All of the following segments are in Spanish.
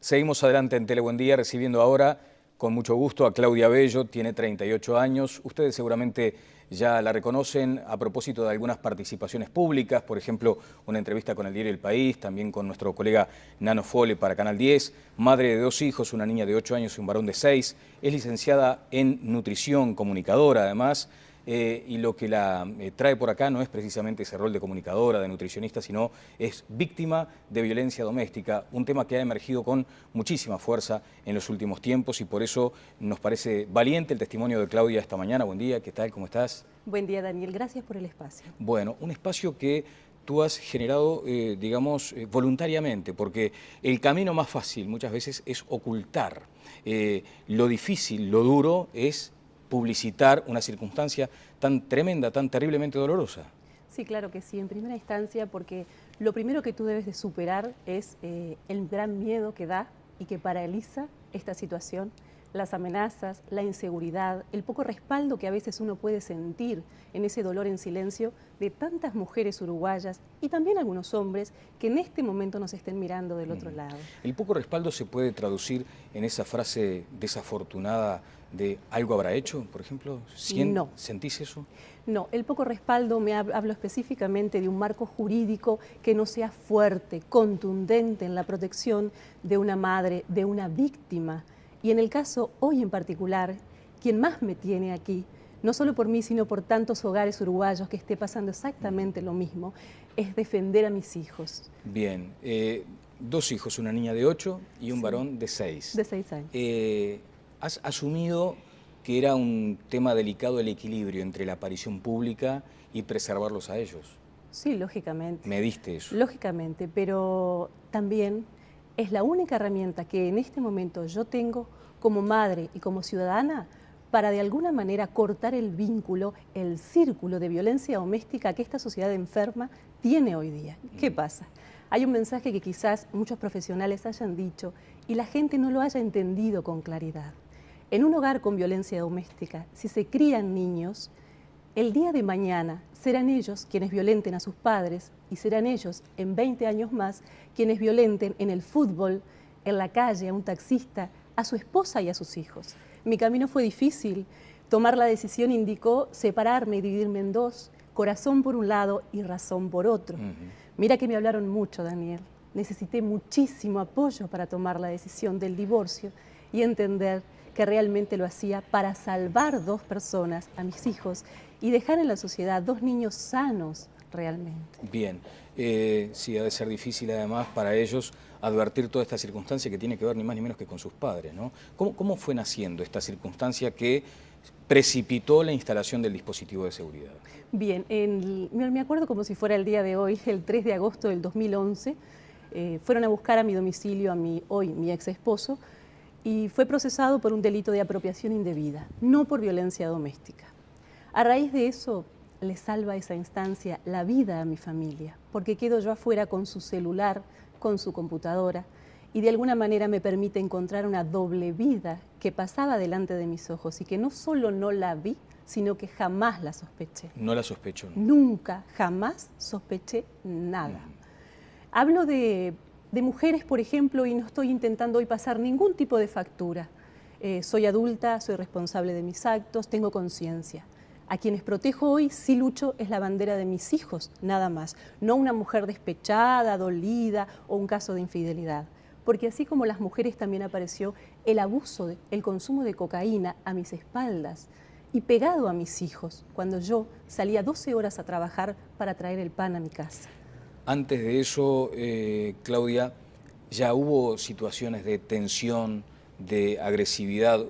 Seguimos adelante en Buen Día, recibiendo ahora con mucho gusto a Claudia Bello, tiene 38 años. Ustedes seguramente ya la reconocen a propósito de algunas participaciones públicas, por ejemplo, una entrevista con el diario El País, también con nuestro colega Nano Fole para Canal 10, madre de 2 hijos, una niña de 8 años y un varón de 6, es licenciada en nutrición, comunicadora además, y lo que la trae por acá no es precisamente ese rol de comunicadora, de nutricionista, sino es víctima de violencia doméstica, un tema que ha emergido con muchísima fuerza en los últimos tiempos y por eso nos parece valiente el testimonio de Claudia esta mañana. Buen día, ¿qué tal? ¿Cómo estás? Buen día, Daniel. Gracias por el espacio. Bueno, un espacio que tú has generado, voluntariamente, porque el camino más fácil muchas veces es ocultar. Lo difícil, lo duro es publicitar una circunstancia tan tremenda, tan terriblemente dolorosa. Sí, claro que sí, en primera instancia, porque lo primero que tú debes de superar es el gran miedo que da y que paraliza esta situación, las amenazas, la inseguridad, el poco respaldo que a veces uno puede sentir en ese dolor en silencio de tantas mujeres uruguayas y también algunos hombres que en este momento nos estén mirando del otro lado. ¿El poco respaldo se puede traducir en esa frase desafortunada de algo habrá hecho, por ejemplo? No. ¿Sentís eso? No, el poco respaldo, hablo específicamente de un marco jurídico que no sea fuerte, contundente en la protección de una madre, de una víctima. Y en el caso, hoy en particular, quien más me tiene aquí, no solo por mí, sino por tantos hogares uruguayos que esté pasando exactamente lo mismo, es defender a mis hijos. Bien, 2 hijos, una niña de 8 y un varón de 6. De 6 años. ¿Has asumido que era un tema delicado el equilibrio entre la aparición pública y preservarlos a ellos? Sí, lógicamente. ¿Me diste eso? Lógicamente, pero también es la única herramienta que en este momento yo tengo como madre y como ciudadana para de alguna manera cortar el vínculo, el círculo de violencia doméstica que esta sociedad enferma tiene hoy día. ¿Qué pasa? Hay un mensaje que quizás muchos profesionales hayan dicho y la gente no lo haya entendido con claridad. En un hogar con violencia doméstica, si se crían niños, el día de mañana serán ellos quienes violenten a sus padres y serán ellos en 20 años más quienes violenten en el fútbol, en la calle, a un taxista, a su esposa y a sus hijos. Mi camino fue difícil. Tomar la decisión indicó separarme y dividirme en dos, corazón por un lado y razón por otro. Mira que me hablaron mucho, Daniel. Necesité muchísimo apoyo para tomar la decisión del divorcio y entender que realmente lo hacía para salvar 2 personas, a mis hijos, y dejar en la sociedad 2 niños sanos realmente. Bien, sí, ha de ser difícil además para ellos advertir toda esta circunstancia que tiene que ver ni más ni menos que con sus padres, ¿no? ¿Cómo fue naciendo esta circunstancia que precipitó la instalación del dispositivo de seguridad? Bien, me acuerdo como si fuera el día de hoy, el 3 de agosto del 2011, fueron a buscar a mi domicilio a mi ex esposo, y fue procesado por un delito de apropiación indebida, no por violencia doméstica. A raíz de eso, le salva esa instancia la vida a mi familia, porque quedo yo afuera con su celular, con su computadora, y de alguna manera me permite encontrar una doble vida que pasaba delante de mis ojos y que no solo no la vi, sino que jamás la sospeché. No la sospecho, ¿no? Nunca, jamás sospeché nada. Hablo de mujeres, por ejemplo, y no estoy intentando hoy pasar ningún tipo de factura. Soy adulta, soy responsable de mis actos, tengo conciencia. A quienes protejo hoy, sí lucho, es la bandera de mis hijos, nada más. No una mujer despechada, dolida o un caso de infidelidad. Porque así como las mujeres también apareció el abuso, el consumo de cocaína a mis espaldas y pegado a mis hijos, cuando yo salía 12 horas a trabajar para traer el pan a mi casa. Antes de eso, Claudia, ya hubo situaciones de tensión, de agresividad.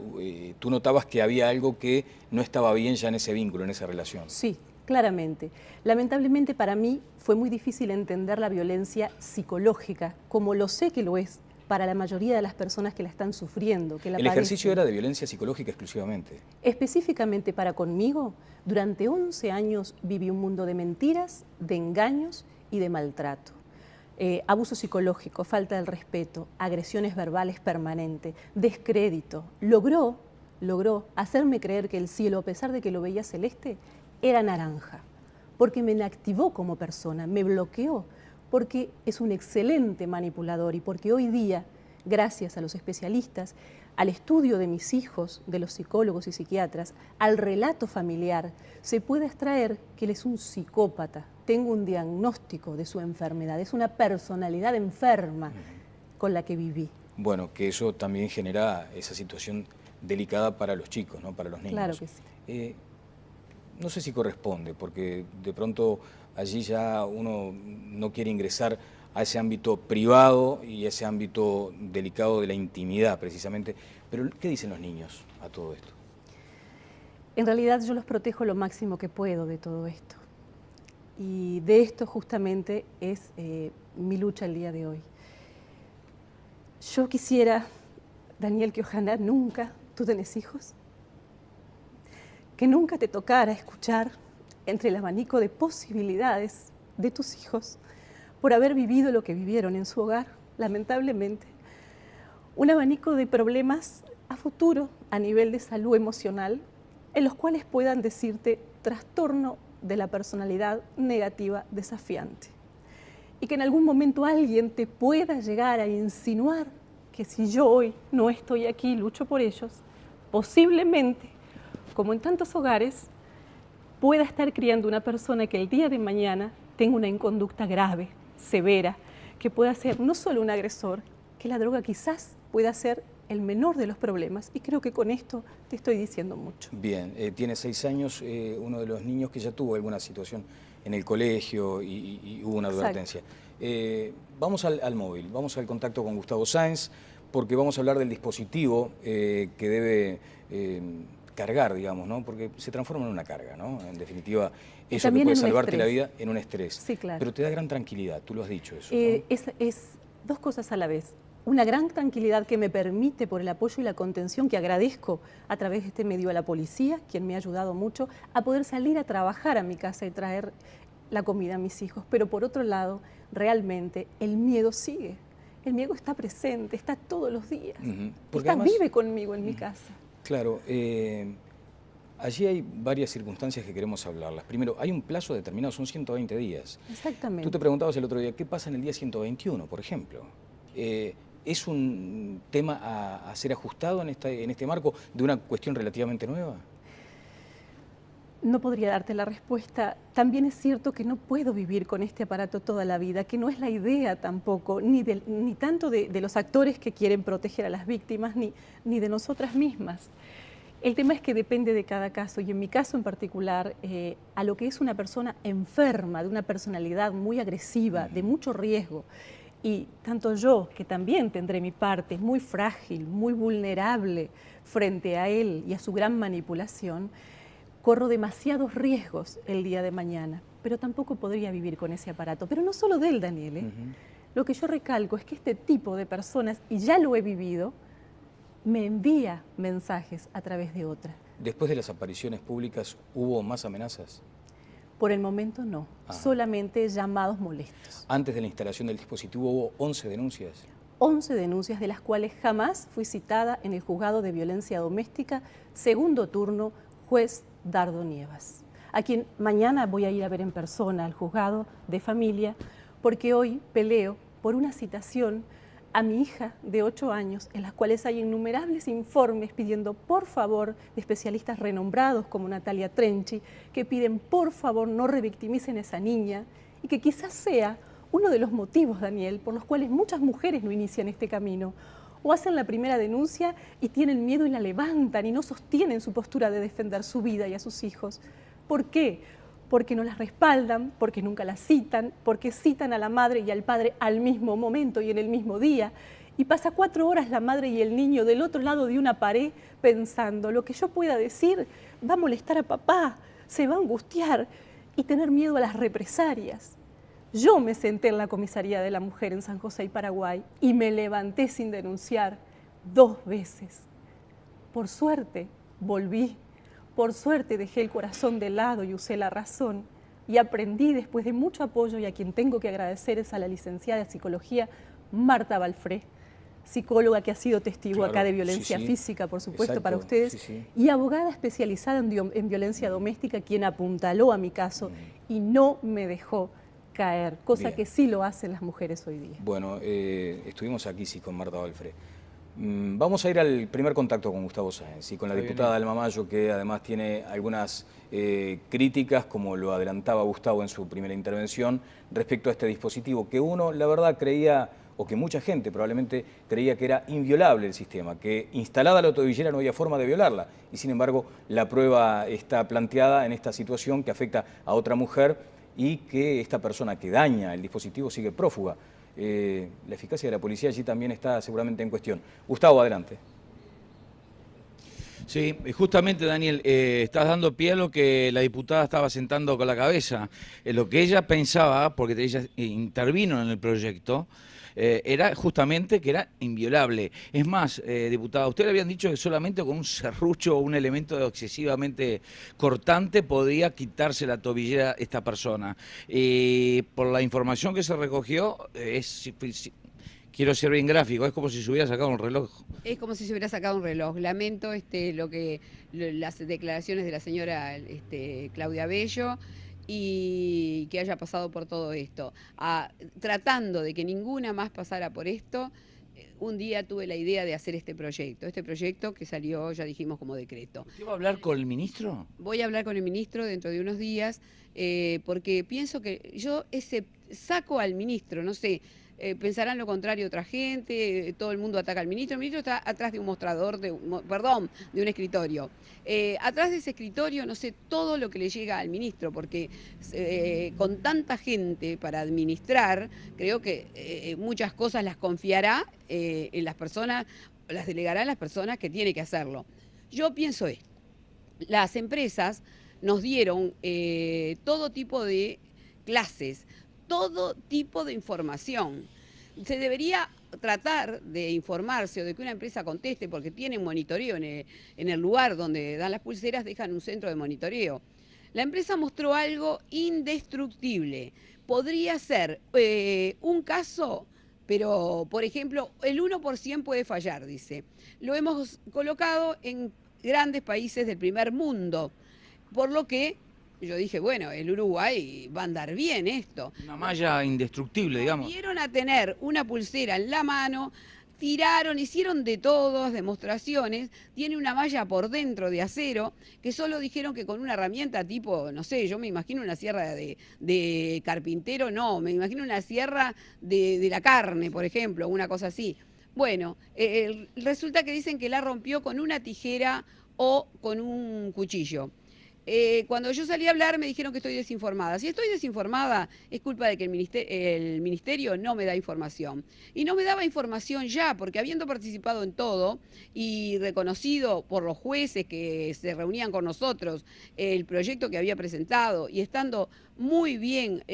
¿Tú notabas que había algo que no estaba bien ya en ese vínculo, en esa relación? Sí, claramente. Lamentablemente para mí fue muy difícil entender la violencia psicológica, como lo sé que lo es para la mayoría de las personas que la están sufriendo, que la ¿El ejercicio era de violencia psicológica exclusivamente? Específicamente para conmigo, durante 11 años viví un mundo de mentiras, de engaños y de maltrato. Abuso psicológico, falta de respeto, agresiones verbales permanentes, descrédito. Logró hacerme creer que el cielo, a pesar de que lo veía celeste, era naranja, porque me inactivó como persona, me bloqueó, porque es un excelente manipulador y porque hoy día gracias a los especialistas, al estudio de mis hijos, de los psicólogos y psiquiatras, al relato familiar, se puede extraer que él es un psicópata. Tengo un diagnóstico de su enfermedad, es una personalidad enferma con la que viví. Bueno, que eso también genera esa situación delicada para los chicos, ¿no? Para los niños. Claro que sí. No sé si corresponde, porque de pronto allí ya uno no quiere ingresar a ese ámbito privado y ese ámbito delicado de la intimidad, precisamente. Pero, ¿qué dicen los niños a todo esto? En realidad yo los protejo lo máximo que puedo de todo esto. Y de esto justamente es mi lucha el día de hoy. Yo quisiera, Daniel, que ojalá nunca, ¿tú tenés hijos? Que nunca te tocara escuchar entre el abanico de posibilidades de tus hijos por haber vivido lo que vivieron en su hogar, lamentablemente. Un abanico de problemas a futuro a nivel de salud emocional en los cuales puedan decirte trastorno de la personalidad negativa desafiante. Y que en algún momento alguien te pueda llegar a insinuar que si yo hoy no estoy aquí y lucho por ellos, posiblemente, como en tantos hogares, pueda estar criando una persona que el día de mañana tenga una inconducta grave, severa, que pueda ser no solo un agresor, que la droga quizás pueda ser el menor de los problemas. Y creo que con esto te estoy diciendo mucho. Bien, tiene 6 años, uno de los niños que ya tuvo alguna situación en el colegio y hubo una advertencia. Vamos al móvil, vamos al contacto con Gustavo Sáenz, porque vamos a hablar del dispositivo que debe cargar, digamos, ¿no? Porque se transforma en una carga, ¿no? En definitiva, eso que puede salvarte la vida en un estrés. Sí, claro. Pero te da gran tranquilidad, tú lo has dicho eso, ¿no? Es dos cosas a la vez. Una gran tranquilidad que me permite, por el apoyo y la contención que agradezco a través de este medio a la policía, quien me ha ayudado mucho, a poder salir a trabajar a mi casa y traer la comida a mis hijos. Pero por otro lado, realmente el miedo sigue. El miedo está presente, está todos los días. Además, vive conmigo en mi casa. Claro, allí hay varias circunstancias que queremos hablarlas. Primero, hay un plazo determinado, son 120 días. Exactamente. Tú te preguntabas el otro día, ¿qué pasa en el día 121, por ejemplo? ¿Es un tema a ser ajustado en este marco de una cuestión relativamente nueva? No podría darte la respuesta. También es cierto que no puedo vivir con este aparato toda la vida, que no es la idea tampoco, ni tanto de los actores que quieren proteger a las víctimas, ni de nosotras mismas. El tema es que depende de cada caso, y en mi caso en particular, a lo que es una persona enferma, de una personalidad muy agresiva, de mucho riesgo, y tanto yo, que también tendré mi parte, muy frágil, muy vulnerable frente a él y a su gran manipulación, corro demasiados riesgos el día de mañana, pero tampoco podría vivir con ese aparato. Pero no solo de él, Daniel. Lo que yo recalco es que este tipo de personas, y ya lo he vivido, me envía mensajes a través de otra. Después de las apariciones públicas, ¿hubo más amenazas? Por el momento no, solamente llamados molestos. Antes de la instalación del dispositivo hubo 11 denuncias. 11 denuncias, de las cuales jamás fui citada en el juzgado de violencia doméstica, segundo turno, juez Dardo Nievas, a quien mañana voy a ir a ver en persona al juzgado de familia, porque hoy peleo por una citación a mi hija de 8 años, en las cuales hay innumerables informes pidiendo por favor de especialistas renombrados como Natalia Trenchi, que piden por favor no revictimicen a esa niña, y que quizás sea uno de los motivos, Daniel, por los cuales muchas mujeres no inician este camino, o hacen la primera denuncia y tienen miedo y la levantan y no sostienen su postura de defender su vida y a sus hijos. ¿Por qué? Porque no las respaldan, porque nunca las citan, porque citan a la madre y al padre al mismo momento y en el mismo día. Y pasa 4 horas la madre y el niño del otro lado de una pared pensando, lo que yo pueda decir va a molestar a papá, se va a angustiar y tener miedo a las represalias. Yo me senté en la comisaría de la mujer en San José y Paraguay y me levanté sin denunciar 2 veces. Por suerte volví. Por suerte dejé el corazón de lado y usé la razón, y aprendí después de mucho apoyo, y a quien tengo que agradecer es a la licenciada de psicología Marta Balfré, psicóloga que ha sido testigo acá de violencia física, por supuesto, para ustedes, y abogada especializada en violencia doméstica, quien apuntaló a mi caso y no me dejó caer, cosa Bien. que sí lo hacen las mujeres hoy día. Bueno, estuvimos aquí sí con Marta Olfre. Vamos a ir al primer contacto con Gustavo Sáenz y con la diputada Alma Mayo, que además tiene algunas críticas, como lo adelantaba Gustavo en su primera intervención, respecto a este dispositivo que uno, la verdad, creía, o que mucha gente probablemente creía que era inviolable el sistema, que instalada la tobillera no había forma de violarla, y sin embargo la prueba está planteada en esta situación que afecta a otra mujer y que esta persona que daña el dispositivo sigue prófuga. La eficacia de la policía allí también está seguramente en cuestión. Gustavo, adelante. Sí, justamente, Daniel, estás dando pie a lo que la diputada estaba sentando con la cabeza. Lo que ella pensaba, porque ella intervino en el proyecto, era justamente que era inviolable. Es más, diputada, usted le habían dicho que solamente con un serrucho o un elemento excesivamente cortante podía quitarse la tobillera esta persona. Por la información que se recogió, quiero ser bien gráfico, es como si se hubiera sacado un reloj. Es como si se hubiera sacado un reloj. Lamento las declaraciones de la señora Claudia Bello y que haya pasado por todo esto. Tratando de que ninguna más pasara por esto, un día tuve la idea de hacer este proyecto que salió, ya dijimos, como decreto. ¿Usted va a hablar con el ministro? Voy a hablar con el ministro dentro de unos días, porque pienso que yo saco al ministro, no sé, pensarán lo contrario otra gente, todo el mundo ataca al ministro. El ministro está atrás de un mostrador, de un escritorio. Atrás de ese escritorio no sé todo lo que le llega al ministro, porque con tanta gente para administrar, creo que muchas cosas las confiará en las personas, las delegará a las personas que tiene que hacerlo. Yo pienso esto: las empresas nos dieron todo tipo de clases, todo tipo de información. Se debería tratar de informarse o de que una empresa conteste, porque tienen monitoreo en el lugar donde dan las pulseras, dejan un centro de monitoreo. La empresa mostró algo indestructible. Podría ser un caso, pero por ejemplo, el 1% puede fallar, dice. Lo hemos colocado en grandes países del primer mundo, por lo que yo dije, bueno, el Uruguay va a andar bien esto. Una malla indestructible, digamos. Volvieron a tener una pulsera en la mano, tiraron, hicieron de todas demostraciones, tiene una malla por dentro de acero, que solo dijeron que con una herramienta tipo, no sé, yo me imagino una sierra de carpintero, no, me imagino una sierra de la carne, por ejemplo, una cosa así. Bueno, resulta que dicen que la rompió con una tijera o con un cuchillo. Cuando yo salí a hablar me dijeron que estoy desinformada. Si estoy desinformada es culpa de que el ministerio no me da información. Y no me daba información ya, porque habiendo participado en todo y reconocido por los jueces que se reunían con nosotros el proyecto que había presentado y estando muy bien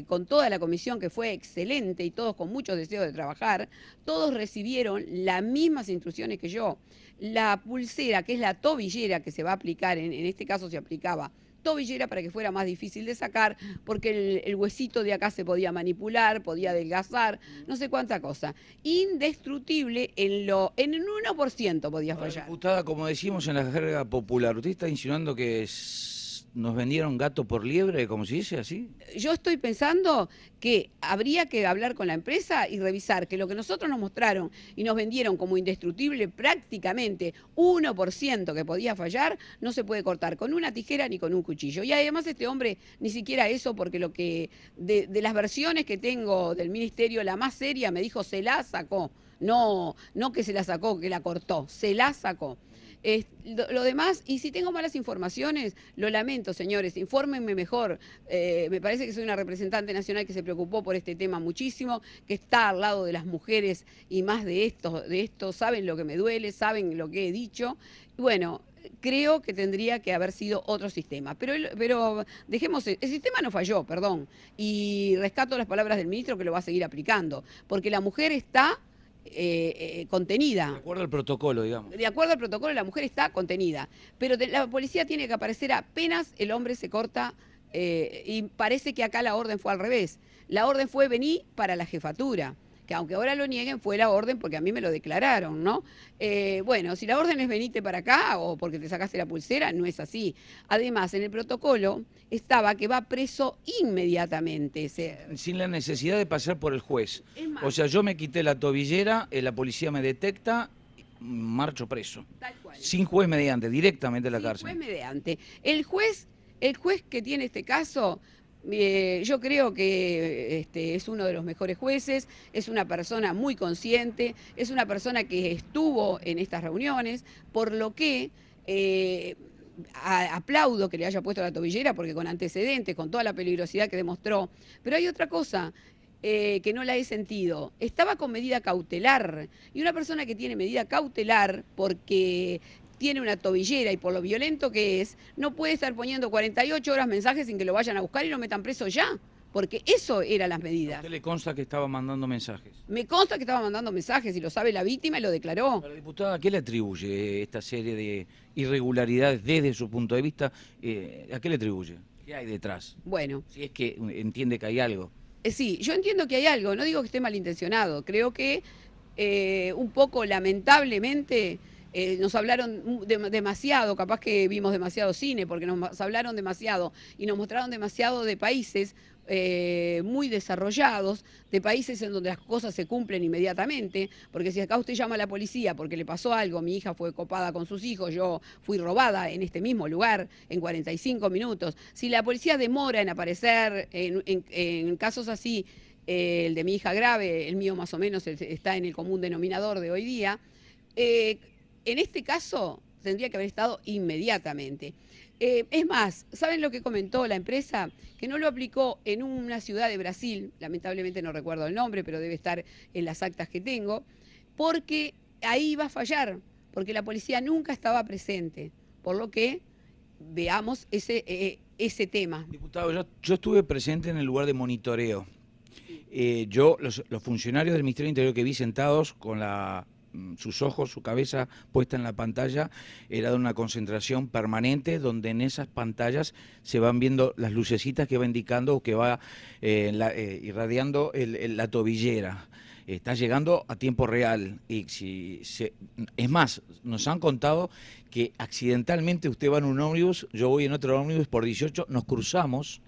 con toda la comisión, que fue excelente y todos con muchos deseos de trabajar, todos recibieron las mismas instrucciones que yo. La pulsera, que es la tobillera que se va a aplicar, en este caso se aplicaba tobillera para que fuera más difícil de sacar, porque el huesito de acá se podía manipular, podía adelgazar, no sé cuánta cosa. Indestructible en un 1% podía fallar. Diputada, como decimos en la jerga popular, ¿usted está insinuando que nos vendieron gato por liebre, como se dice así? Yo estoy pensando que habría que hablar con la empresa y revisar que lo que nosotros nos mostraron y nos vendieron como indestructible, prácticamente 1% que podía fallar, no se puede cortar con una tijera ni con un cuchillo. Y además este hombre ni siquiera eso, porque lo que de las versiones que tengo del ministerio, la más seria me dijo se la sacó. No que se la sacó, que la cortó, se la sacó. Lo demás, y si tengo malas informaciones, lo lamento, señores, infórmenme mejor. Me parece que soy una representante nacional que se preocupó por este tema muchísimo, que está al lado de las mujeres y más de esto, saben lo que me duele, saben lo que he dicho. Bueno, creo que tendría que haber sido otro sistema, pero dejemos, el sistema no falló, perdón, y rescato las palabras del ministro, que lo va a seguir aplicando, porque la mujer está contenida. De acuerdo al protocolo, digamos. De acuerdo al protocolo, la mujer está contenida, pero la policía tiene que aparecer apenas el hombre se corta, y parece que acá la orden fue al revés. La orden fue: vení para la jefatura, que que aunque ahora lo nieguen, fue la orden porque a mí me lo declararon, ¿no? Bueno, si la orden es venite para acá o porque te sacaste la pulsera, no es así. Además, en el protocolo estaba que va preso inmediatamente. Sin la necesidad de pasar por el juez. Es más, O sea, yo me quité la tobillera, la policía me detecta, marcho preso. tal cual. Sin juez mediante, directamente a la cárcel. Juez mediante. El juez que tiene este caso, yo creo que es uno de los mejores jueces, es una persona muy consciente, es una persona que estuvo en estas reuniones, por lo que aplaudo que le haya puesto la tobillera, porque con antecedentes, con toda la peligrosidad que demostró. Pero hay otra cosa que no la he sentido. Estaba con medida cautelar, y una persona que tiene medida cautelar porque tiene una tobillera y por lo violento que es, no puede estar poniendo 48 horas mensajes sin que lo vayan a buscar y lo metan preso ya, porque eso eran las medidas. ¿A usted le consta que estaba mandando mensajes? Me consta que estaba mandando mensajes y lo sabe la víctima y lo declaró. A la diputada, ¿a qué le atribuye esta serie de irregularidades desde su punto de vista? ¿A qué le atribuye? ¿Qué hay detrás? Bueno. Si es que entiende que hay algo. Sí, yo entiendo que hay algo, no digo que esté malintencionado, creo que un poco lamentablemente nos hablaron demasiado, capaz que vimos demasiado cine, porque nos hablaron demasiado y nos mostraron demasiado de países muy desarrollados, de países en donde las cosas se cumplen inmediatamente, porque si acá usted llama a la policía porque le pasó algo, mi hija fue copada con sus hijos, yo fui robada en este mismo lugar en 45 minutos, si la policía demora en aparecer en casos así, el de mi hija grave, el mío más o menos está en el común denominador de hoy día, en este caso tendría que haber estado inmediatamente. Es más, ¿saben lo que comentó la empresa? Que no lo aplicó en una ciudad de Brasil, lamentablemente no recuerdo el nombre, pero debe estar en las actas que tengo, porque ahí iba a fallar, porque la policía nunca estaba presente, por lo que veamos ese tema. Diputado, yo estuve presente en el lugar de monitoreo. Los funcionarios del Ministerio del Interior que vi sentados con sus ojos, su cabeza puesta en la pantalla, era de una concentración permanente donde en esas pantallas se van viendo las lucecitas que va indicando que va irradiando la tobillera. Está llegando a tiempo real y es más, nos han contado que accidentalmente usted va en un ómnibus, yo voy en otro ómnibus por 18, nos cruzamos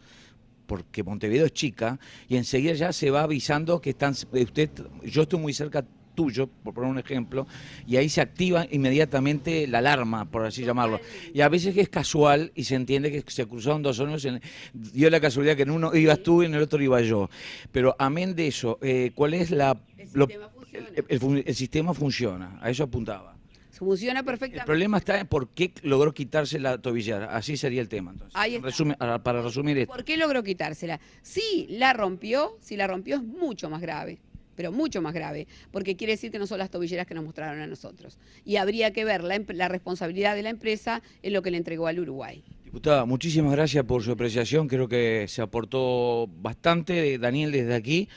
porque Montevideo es chica y enseguida ya se va avisando que yo estoy muy cerca tuyo, por poner un ejemplo, y ahí se activa inmediatamente la alarma, por así llamarlo. Y a veces es casual y se entiende que se cruzaron dos ómnibus, dio la casualidad que en uno ibas tú y en el otro iba yo. Pero amén de eso, ¿cuál es el sistema funciona, a eso apuntaba. Funciona perfectamente. El problema está en por qué logró quitarse la tobillera, así sería el tema entonces. Para resumir esto. ¿Por qué logró quitársela? Si la rompió es mucho más grave. Pero mucho más grave, porque quiere decir que no son las tobilleras que nos mostraron a nosotros. Y habría que ver la responsabilidad de la empresa en lo que le entregó al Uruguay. Diputada, muchísimas gracias por su apreciación, creo que se aportó bastante. Daniel, desde aquí,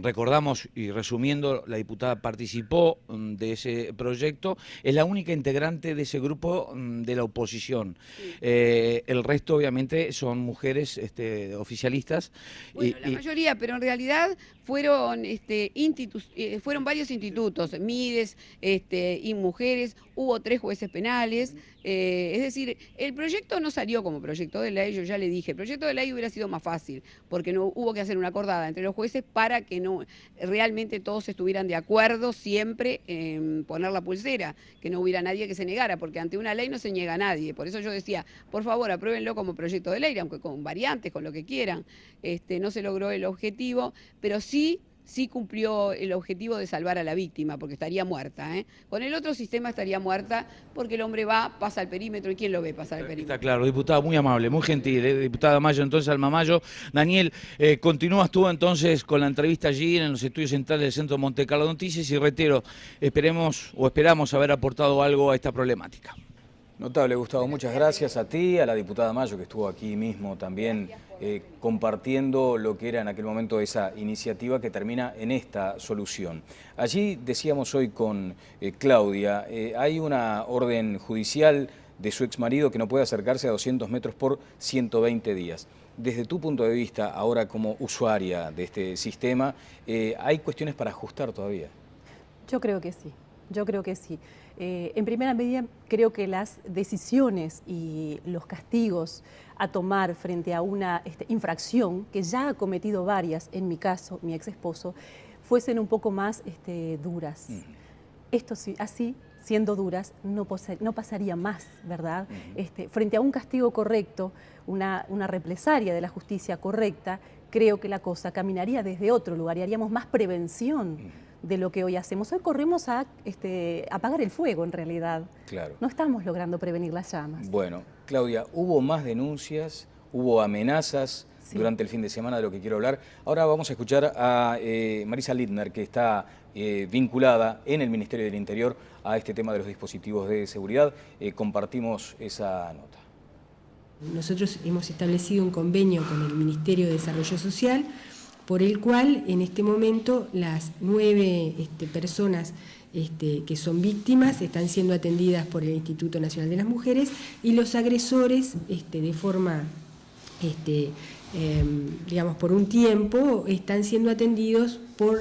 recordamos y resumiendo, la diputada participó de ese proyecto, es la única integrante de ese grupo de la oposición. Sí. El resto obviamente son mujeres oficialistas. Bueno, la mayoría, pero en realidad fueron varios institutos, Mides y mujeres, hubo 3 jueces penales, es decir, el proyecto no salió como proyecto de ley, yo ya le dije, el proyecto de ley hubiera sido más fácil, porque no hubo que hacer una acordada entre los jueces para que no realmente todos estuvieran de acuerdo siempre en poner la pulsera, que no hubiera nadie que se negara, porque ante una ley no se niega a nadie, por eso yo decía, por favor, apruébenlo como proyecto de ley, aunque con variantes, con lo que quieran, no se logró el objetivo, pero sí cumplió el objetivo de salvar a la víctima, porque estaría muerta. Con el otro sistema estaría muerta, porque el hombre pasa el perímetro, ¿y quién lo ve pasar el perímetro? Está claro, diputada, muy amable, muy gentil, diputada Mayo, entonces Alma Mayo. Daniel, continúas tú entonces con la entrevista allí en los estudios centrales del Centro Monte Carlo Noticias y reitero, esperamos haber aportado algo a esta problemática. Notable, Gustavo, muchas gracias a ti, a la diputada Mayo que estuvo aquí mismo también compartiendo lo que era en aquel momento esa iniciativa que termina en esta solución. Allí decíamos hoy con Claudia, hay una orden judicial de su exmarido que no puede acercarse a 200 metros por 120 días. desde tu punto de vista, ahora como usuaria de este sistema, ¿hay cuestiones para ajustar todavía? Yo creo que sí, yo creo que sí. En primera medida, creo que las decisiones y los castigos a tomar frente a una infracción, que ya ha cometido varias, en mi caso, mi ex esposo, fuesen un poco más duras. Esto sí, así, siendo duras, no pasaría más, ¿verdad? Frente a un castigo correcto, una represalia de la justicia correcta, creo que la cosa caminaría desde otro lugar y haríamos más prevención de lo que hoy hacemos. Hoy corremos a apagar el fuego, en realidad. Claro. No estamos logrando prevenir las llamas. Bueno, Claudia, hubo más denuncias, hubo amenazas durante el fin de semana, de lo que quiero hablar. Ahora vamos a escuchar a Marisa Littner, que está vinculada en el Ministerio del Interior a este tema de los dispositivos de seguridad. Compartimos esa nota. Nosotros hemos establecido un convenio con el Ministerio de Desarrollo Social, por el cual en este momento las 9 personas que son víctimas están siendo atendidas por el Instituto Nacional de las Mujeres y los agresores de forma, digamos, por un tiempo están siendo atendidos por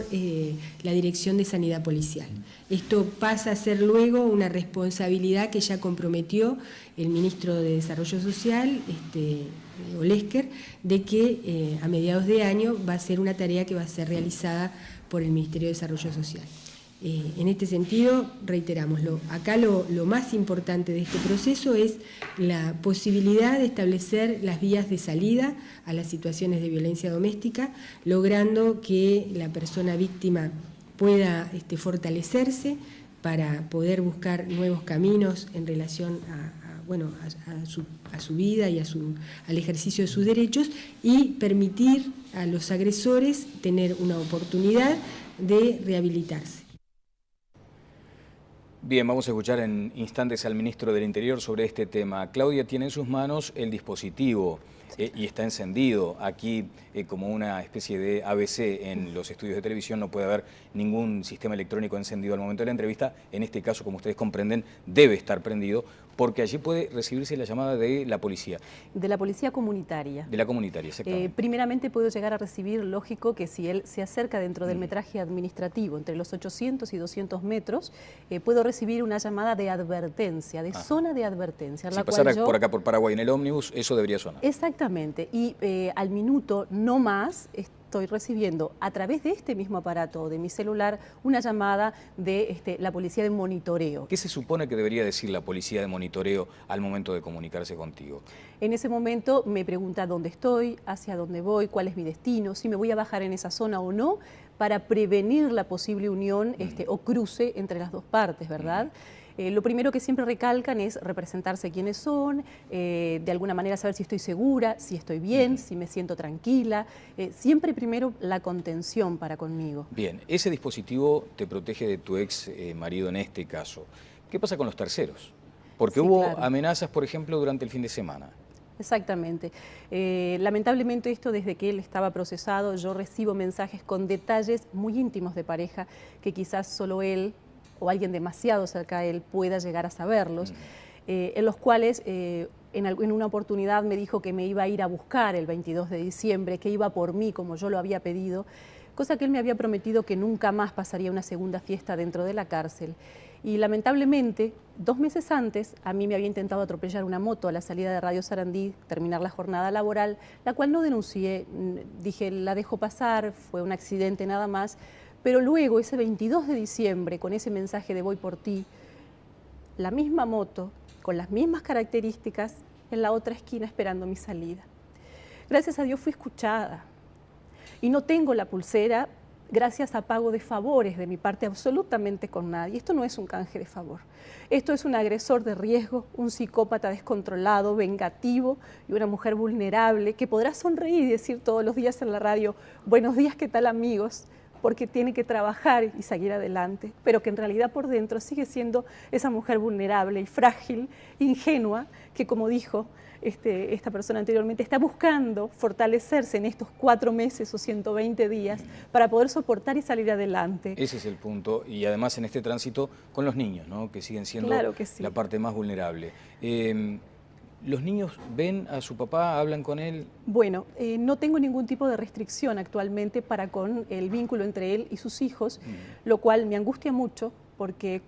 la Dirección de Sanidad Policial. Esto pasa a ser luego una responsabilidad que ya comprometió el Ministro de Desarrollo Social, Olesker, de que a mediados de año va a ser una tarea que va a ser realizada por el Ministerio de Desarrollo Social. En este sentido, reiteramos, acá lo más importante de este proceso es la posibilidad de establecer las vías de salida a las situaciones de violencia doméstica, logrando que la persona víctima pueda fortalecerse para poder buscar nuevos caminos en relación a su vida y al ejercicio de sus derechos y permitir a los agresores tener una oportunidad de rehabilitarse. Bien, vamos a escuchar en instantes al ministro del Interior sobre este tema. Claudia tiene en sus manos el dispositivo y está encendido. Aquí, como una especie de ABC en los estudios de televisión, no puede haber ningún sistema electrónico encendido al momento de la entrevista. En este caso, como ustedes comprenden, debe estar prendido porque allí puede recibirse la llamada de la policía. De la policía comunitaria. De la comunitaria, exactamente. Primeramente puedo llegar a recibir, lógico, que si él se acerca dentro del metraje administrativo, entre los 800 y 200 metros, puedo recibir una llamada de advertencia, de zona de advertencia. Si pasara por acá por Paraguay en el ómnibus, eso debería sonar. Exactamente, y al minuto no más estoy recibiendo a través de este mismo aparato de mi celular una llamada de la policía de monitoreo. ¿Qué se supone que debería decir la policía de monitoreo al momento de comunicarse contigo? En ese momento me pregunta dónde estoy, hacia dónde voy, cuál es mi destino, si me voy a bajar en esa zona o no, para prevenir la posible unión o cruce entre las dos partes, ¿verdad? Lo primero que siempre recalcan es representarse quiénes son, de alguna manera saber si estoy segura, si estoy bien, si me siento tranquila. Siempre primero la contención para conmigo. Bien, ese dispositivo te protege de tu ex marido en este caso. ¿Qué pasa con los terceros? Porque hubo amenazas, por ejemplo, durante el fin de semana. Exactamente. Lamentablemente esto, desde que él estaba procesado, yo recibo mensajes con detalles muy íntimos de pareja que quizás solo él o alguien demasiado cerca a él pueda llegar a saberlos, en los cuales en una oportunidad me dijo que me iba a ir a buscar el 22 de diciembre, que iba por mí como yo lo había pedido, cosa que él me había prometido que nunca más pasaría una segunda fiesta dentro de la cárcel. Y lamentablemente, 2 meses antes, a mí me había intentado atropellar una moto a la salida de Radio Sarandí, terminar la jornada laboral, la cual no denuncié, dije, la dejo pasar, fue un accidente nada más. Pero luego, ese 22 de diciembre, con ese mensaje de voy por ti, la misma moto, con las mismas características, en la otra esquina esperando mi salida. Gracias a Dios fui escuchada y no tengo la pulsera gracias a pago de favores de mi parte absolutamente con nadie. Esto no es un canje de favor. Esto es un agresor de riesgo, un psicópata descontrolado, vengativo y una mujer vulnerable que podrá sonreír y decir todos los días en la radio, buenos días, ¿qué tal amigos?, porque tiene que trabajar y seguir adelante, pero que en realidad por dentro sigue siendo esa mujer vulnerable y frágil, ingenua, que como dijo esta persona anteriormente, está buscando fortalecerse en estos 4 meses o 120 días para poder soportar y salir adelante. Ese es el punto, y además en este tránsito con los niños, ¿no?, que siguen siendo claro que sí, la parte más vulnerable. ¿Los niños ven a su papá, hablan con él? Bueno, no tengo ningún tipo de restricción actualmente para con el vínculo entre él y sus hijos, lo cual me angustia mucho porque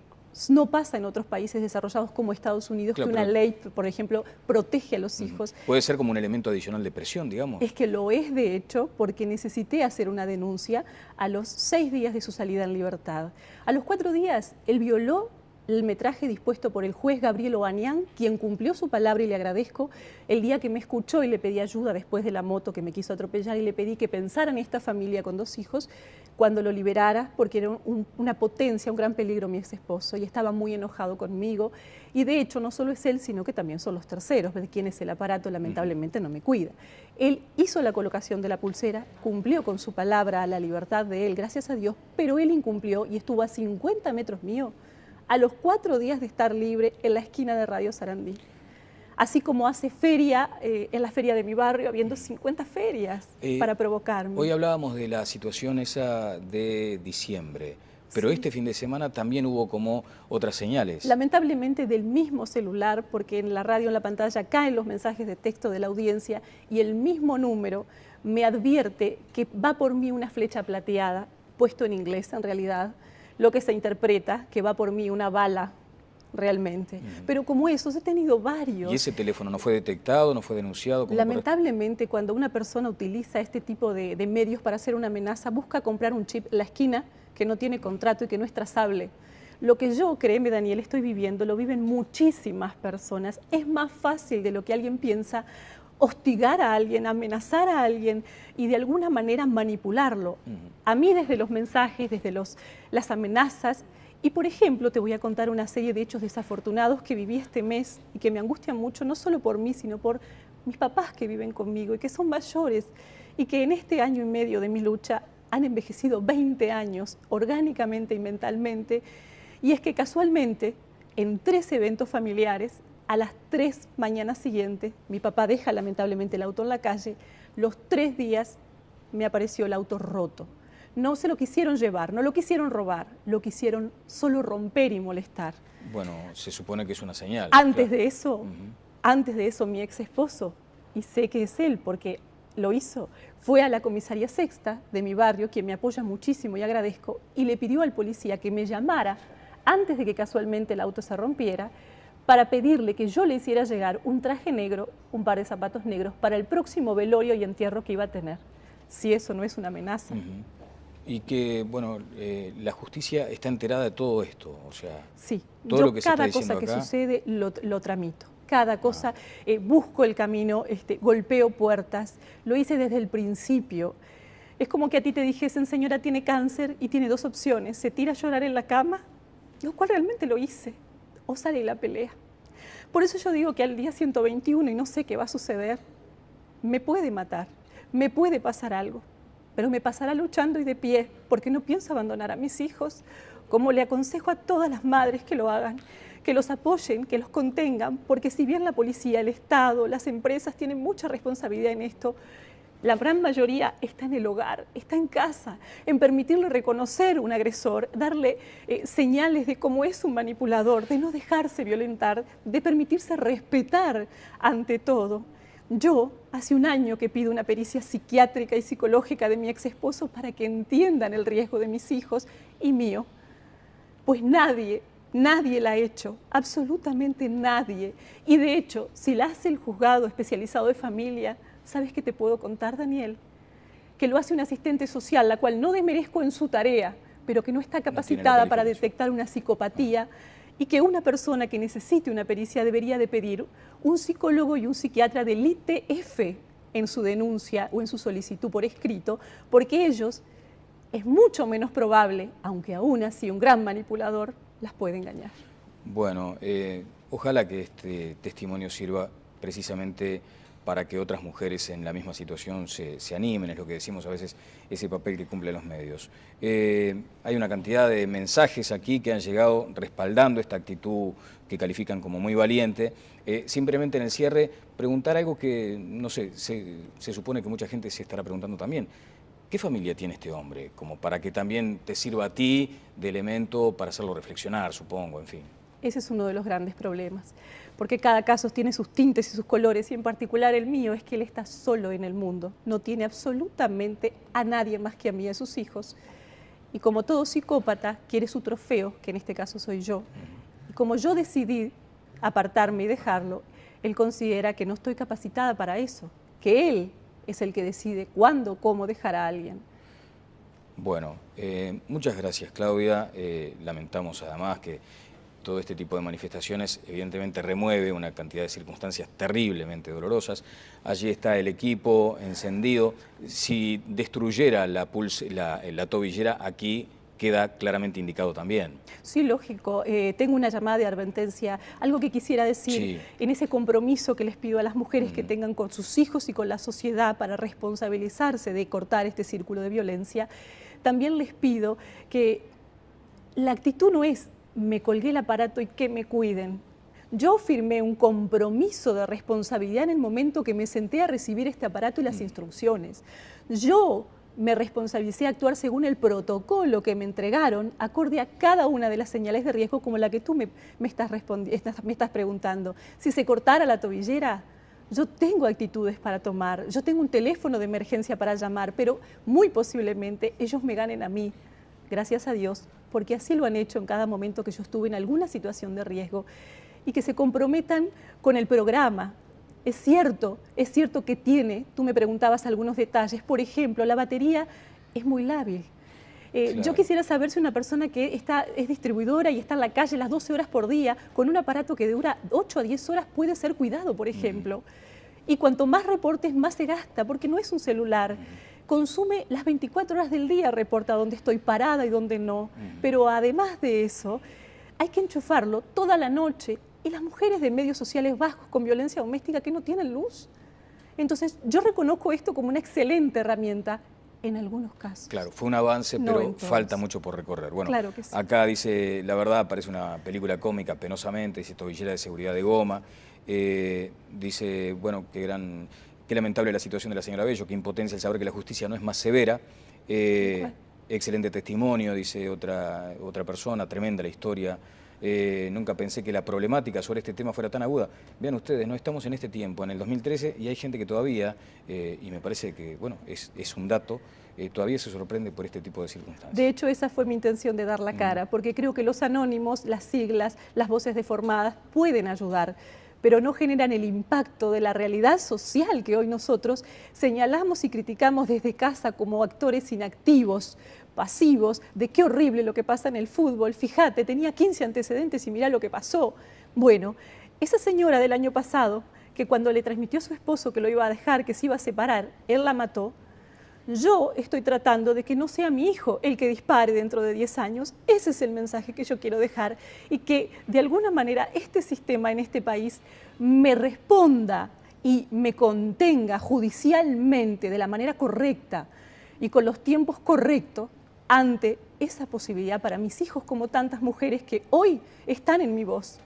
no pasa en otros países desarrollados como Estados Unidos, claro, que una ley, por ejemplo, protege a los hijos. Puede ser como un elemento adicional de presión, digamos. Es que lo es, de hecho, porque necesité hacer una denuncia a los 6 días de su salida en libertad. A los 4 días, él violó el metraje dispuesto por el juez Gabriel Oanian, quien cumplió su palabra y le agradezco el día que me escuchó y le pedí ayuda después de la moto que me quiso atropellar y le pedí que pensara en esta familia con 2 hijos cuando lo liberara, porque era una potencia, un gran peligro mi ex esposo y estaba muy enojado conmigo. Y de hecho no solo es él, sino que también son los terceros, de quienes el aparato lamentablemente no me cuida. Él hizo la colocación de la pulsera, cumplió con su palabra a la libertad de él, gracias a Dios, pero él incumplió y estuvo a 50 metros mío a los 4 días de estar libre en la esquina de Radio Sarandí. Así como hace feria, en la feria de mi barrio, habiendo 50 ferias para provocarme. Hoy hablábamos de la situación esa de diciembre, pero sí, este fin de semana también hubo como otras señales. Lamentablemente del mismo celular, porque en la radio, en la pantalla, caen los mensajes de texto de la audiencia y el mismo número me advierte que va por mí una flecha plateada, puesto en inglés en realidad, lo que se interpreta que va por mí una bala realmente. Pero como esos he tenido varios. ¿Y ese teléfono no fue detectado, no fue denunciado? Lamentablemente, cuando una persona utiliza este tipo de medios para hacer una amenaza, busca comprar un chip en la esquina que no tiene contrato y que no es trazable. Lo que yo, créeme Daniel, estoy viviendo, lo viven muchísimas personas. Es más fácil de lo que alguien piensa hostigar a alguien, amenazar a alguien y de alguna manera manipularlo. A mí desde los mensajes, desde las amenazas. Y por ejemplo, te voy a contar una serie de hechos desafortunados que viví este mes y que me angustian mucho, no solo por mí, sino por mis papás que viven conmigo y que son mayores y que en este año y medio de mi lucha han envejecido 20 años orgánicamente y mentalmente. Y es que casualmente, en 3 eventos familiares, a las 3 mañanas siguientes, mi papá deja lamentablemente el auto en la calle, los 3 días me apareció el auto roto. No se lo quisieron llevar, no lo quisieron robar, lo quisieron solo romper y molestar. Bueno, se supone que es una señal. Antes de eso, mi ex esposo, y sé que es él porque lo hizo, fue a la comisaría sexta de mi barrio, quien me apoya muchísimo y agradezco, y le pidió al policía que me llamara antes de que casualmente el auto se rompiera, para pedirle que yo le hiciera llegar un traje negro, un par de zapatos negros, para el próximo velorio y entierro que iba a tener. Si eso no es una amenaza. Y que, bueno, la justicia está enterada de todo esto, o sea, sí, todo lo que se está diciendo cada cosa acá. que sucede lo tramito. Cada cosa, busco el camino, golpeo puertas, lo hice desde el principio. Es como que a ti te dijesen, señora, tiene cáncer y tiene 2 opciones, se tira a llorar en la cama, lo cual realmente lo hice, o sale y la pelea. Por eso yo digo que al día 121, y no sé qué va a suceder, me puede matar, me puede pasar algo, pero me pasará luchando y de pie, porque no pienso abandonar a mis hijos, como le aconsejo a todas las madres que lo hagan, que los apoyen, que los contengan, porque si bien la policía, el Estado, las empresas tienen mucha responsabilidad en esto, la gran mayoría está en el hogar, está en casa, en permitirle reconocer un agresor, darle señales de cómo es un manipulador, de no dejarse violentar, de permitirse respetar ante todo. Yo, hace un año que pido una pericia psiquiátrica y psicológica de mi ex esposo para que entiendan el riesgo de mis hijos y mío, pues nadie la ha hecho, absolutamente nadie. Y de hecho, si la hace el juzgado especializado de familia, ¿sabes qué te puedo contar, Daniel? Que lo hace un asistente social, la cual no desmerezco en su tarea, pero que no está capacitada para detectar una psicopatía y que una persona que necesite una pericia debería de pedir un psicólogo y un psiquiatra del ITF en su denuncia o en su solicitud por escrito, porque ellos es mucho menos probable, aunque aún así un gran manipulador, las puede engañar. Bueno, ojalá que este testimonio sirva precisamente para que otras mujeres en la misma situación se animen, es lo que decimos a veces, ese papel que cumplen los medios. Hay una cantidad de mensajes aquí que han llegado respaldando esta actitud que califican como muy valiente. Simplemente en el cierre, preguntar algo que, no sé, se supone que mucha gente se estará preguntando también. ¿Qué familia tiene este hombre? Como para que también te sirva a ti de elemento para hacerlo reflexionar, supongo, en fin. Ese es uno de los grandes problemas, porque cada caso tiene sus tintes y sus colores, y en particular el mío es que él está solo en el mundo, no tiene absolutamente a nadie más que a mí y a sus hijos, y como todo psicópata quiere su trofeo, que en este caso soy yo, y como yo decidí apartarme y dejarlo, él considera que no estoy capacitada para eso, que él es el que decide cuándo, cómo dejar a alguien. Bueno, muchas gracias, Claudia. Lamentamos además que todo este tipo de manifestaciones evidentemente remueve una cantidad de circunstancias terriblemente dolorosas. Allí está el equipo encendido. Si destruyera la tobillera, aquí queda claramente indicado también. Sí, lógico. Tengo una llamada de advertencia. Algo que quisiera decir en ese compromiso que les pido a las mujeres que tengan con sus hijos y con la sociedad para responsabilizarse de cortar este círculo de violencia. También les pido que la actitud no es me colgué el aparato y que me cuiden. Yo firmé un compromiso de responsabilidad en el momento que me senté a recibir este aparato y las instrucciones. Yo me responsabilicé a actuar según el protocolo que me entregaron, acorde a cada una de las señales de riesgo como la que tú me estás preguntando. Si se cortara la tobillera, yo tengo actitudes para tomar, yo tengo un teléfono de emergencia para llamar, pero muy posiblemente ellos me ganen a mí, gracias a Dios, porque así lo han hecho en cada momento que yo estuve en alguna situación de riesgo, y que se comprometan con el programa. Es cierto que tiene, tú me preguntabas algunos detalles, por ejemplo, la batería es muy lábil. Claro. Yo quisiera saber si una persona que es distribuidora y está en la calle las 12 horas por día, con un aparato que dura 8 a 10 horas, puede ser cuidado, por ejemplo. Y cuanto más reportes, más se gasta, porque no es un celular. Consume las 24 horas del día, reporta dónde estoy parada y dónde no. Pero además de eso, hay que enchufarlo toda la noche. Y las mujeres de medios sociales bajos con violencia doméstica que no tienen luz. Entonces, yo reconozco esto como una excelente herramienta en algunos casos. Claro, fue un avance, pero falta mucho por recorrer. Bueno, claro que sí. Acá dice, la verdad, parece una película cómica, penosamente, dice tobillera de seguridad de goma. Dice, bueno, qué lamentable la situación de la señora Bello, qué impotencia el saber que la justicia no es más severa. Excelente testimonio, dice otra persona, tremenda la historia. Nunca pensé que la problemática sobre este tema fuera tan aguda. Vean ustedes, no estamos en este tiempo, en el 2013, y hay gente que todavía, y me parece que, bueno, es un dato, todavía se sorprende por este tipo de circunstancias. De hecho, esa fue mi intención de dar la cara, porque creo que los anónimos, las siglas, las voces deformadas pueden ayudar, pero no generan el impacto de la realidad social que hoy nosotros señalamos y criticamos desde casa como actores inactivos, pasivos, de qué horrible lo que pasa en el fútbol, fíjate, tenía 15 antecedentes y mirá lo que pasó. Bueno, esa señora del año pasado, que cuando le transmitió a su esposo que lo iba a dejar, que se iba a separar, él la mató, yo estoy tratando de que no sea mi hijo el que dispare dentro de 10 años. Ese es el mensaje que yo quiero dejar, y que de alguna manera este sistema en este país me responda y me contenga judicialmente de la manera correcta y con los tiempos correctos ante esa posibilidad para mis hijos, como tantas mujeres que hoy están en mi voz.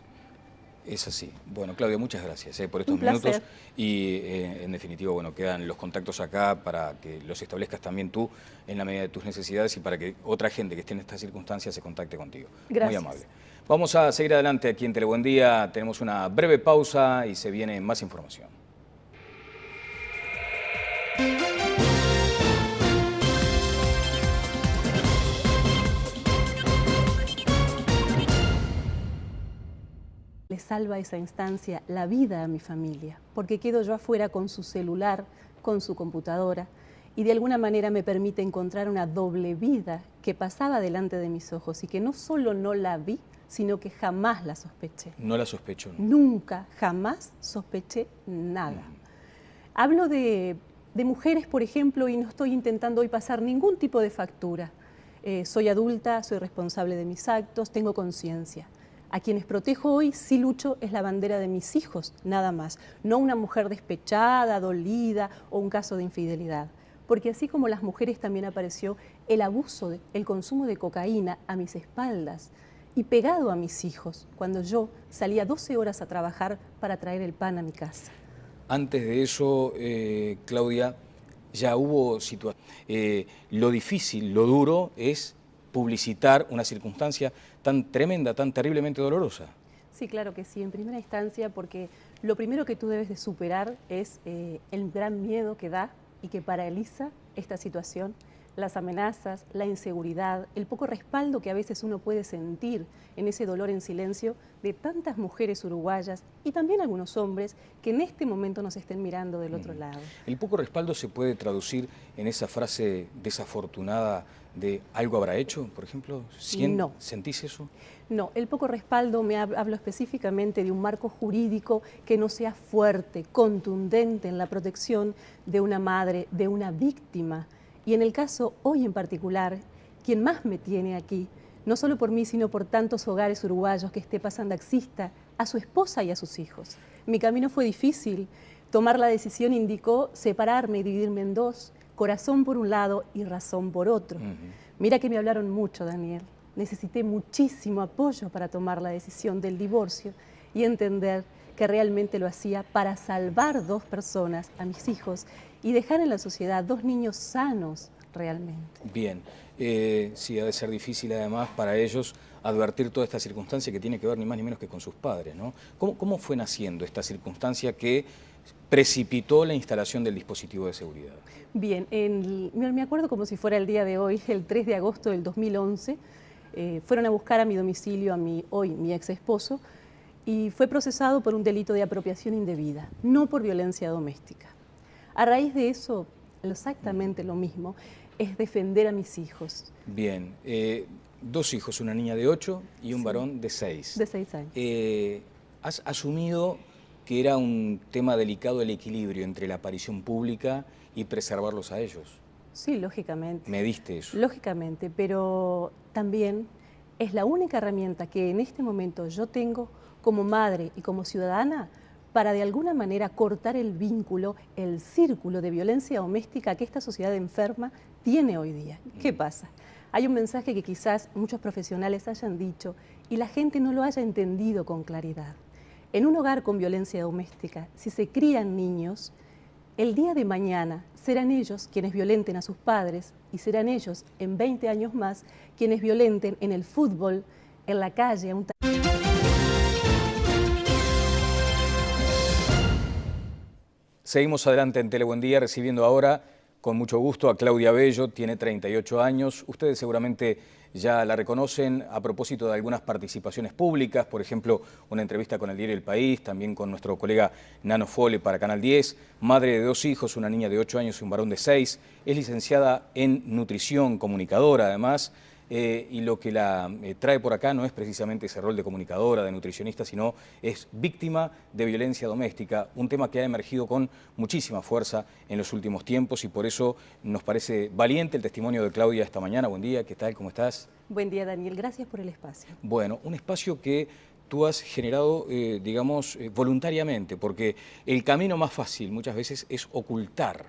Es así. Bueno, Claudia, muchas gracias por estos minutos, y en definitiva, bueno, quedan los contactos acá para que los establezcas también tú en la medida de tus necesidades y para que otra gente que esté en estas circunstancias se contacte contigo. Gracias. Muy amable. Vamos a seguir adelante aquí en Telebuendía, tenemos una breve pausa y se viene más información. Le salva esa instancia la vida a mi familia, porque quedo yo afuera con su celular, con su computadora, y de alguna manera me permite encontrar una doble vida que pasaba delante de mis ojos y que no solo no la vi, sino que jamás la sospeché. No la sospecho. ¿No? Nunca, jamás sospeché nada. Hablo de mujeres, por ejemplo, y no estoy intentando hoy pasar ningún tipo de factura. Soy adulta, soy responsable de mis actos, tengo conciencia. A quienes protejo hoy, sí lucho, es la bandera de mis hijos, nada más. No una mujer despechada, dolida o un caso de infidelidad. Porque así como las mujeres también apareció el abuso, el consumo de cocaína a mis espaldas y pegado a mis hijos, cuando yo salía 12 horas a trabajar para traer el pan a mi casa. Antes de eso, Claudia, ya hubo situaciones. Lo difícil, lo duro es publicitar una circunstancia tan tremenda, tan terriblemente dolorosa. Sí, claro que sí, en primera instancia, porque lo primero que tú debes de superar es el gran miedo que da y que paraliza esta situación, las amenazas, la inseguridad, el poco respaldo que a veces uno puede sentir en ese dolor en silencio de tantas mujeres uruguayas y también algunos hombres que en este momento nos estén mirando del otro lado. ¿El poco respaldo se puede traducir en esa frase desafortunada de algo habrá hecho, por ejemplo? No. ¿Sentís eso? No, el poco respaldo, hablo específicamente de un marco jurídico que no sea fuerte, contundente en la protección de una madre, de una víctima. Y en el caso hoy en particular, quien más me tiene aquí, no solo por mí, sino por tantos hogares uruguayos que esté pasando Axista, a su esposa y a sus hijos. Mi camino fue difícil. Tomar la decisión indicó separarme y dividirme en dos, corazón por un lado y razón por otro. Mira que me hablaron mucho, Daniel. Necesité muchísimo apoyo para tomar la decisión del divorcio y entender que realmente lo hacía para salvar dos personas, a mis hijos, y dejar en la sociedad dos niños sanos realmente. Bien, sí, ha de ser difícil además para ellos advertir toda esta circunstancia que tiene que ver ni más ni menos que con sus padres, ¿no? ¿Cómo fue naciendo esta circunstancia que precipitó la instalación del dispositivo de seguridad? Bien, me acuerdo como si fuera el día de hoy, el 3 de agosto del 2011, fueron a buscar a mi domicilio a mi ex esposo y fue procesado por un delito de apropiación indebida, no por violencia doméstica. A raíz de eso, exactamente lo mismo, es defender a mis hijos. Bien, dos hijos, una niña de 8 y un varón de 6. De 6 años. ¿Has asumido que era un tema delicado el equilibrio entre la aparición pública y preservarlos a ellos? Sí, lógicamente. ¿Me diste eso? Lógicamente, pero también es la única herramienta que en este momento yo tengo como madre y como ciudadana para de alguna manera cortar el vínculo, el círculo de violencia doméstica que esta sociedad enferma tiene hoy día. ¿Qué pasa? Hay un mensaje que quizás muchos profesionales hayan dicho y la gente no lo haya entendido con claridad. En un hogar con violencia doméstica, si se crían niños, el día de mañana serán ellos quienes violenten a sus padres y serán ellos en 20 años más quienes violenten en el fútbol, en la calle, a un Seguimos adelante en Telebuendía, recibiendo ahora con mucho gusto a Claudia Bello, tiene 38 años. Ustedes seguramente ya la reconocen a propósito de algunas participaciones públicas, por ejemplo, una entrevista con el diario El País, también con nuestro colega Nano Fole para Canal 10, madre de 2 hijos, una niña de 8 años y un varón de 6, es licenciada en nutrición, comunicadora además, y lo que la trae por acá no es precisamente ese rol de comunicadora, de nutricionista, sino es víctima de violencia doméstica, un tema que ha emergido con muchísima fuerza en los últimos tiempos y por eso nos parece valiente el testimonio de Claudia esta mañana. Buen día, ¿qué tal? ¿Cómo estás? Buen día, Daniel. Gracias por el espacio. Bueno, un espacio que tú has generado, digamos, voluntariamente, porque el camino más fácil muchas veces es ocultar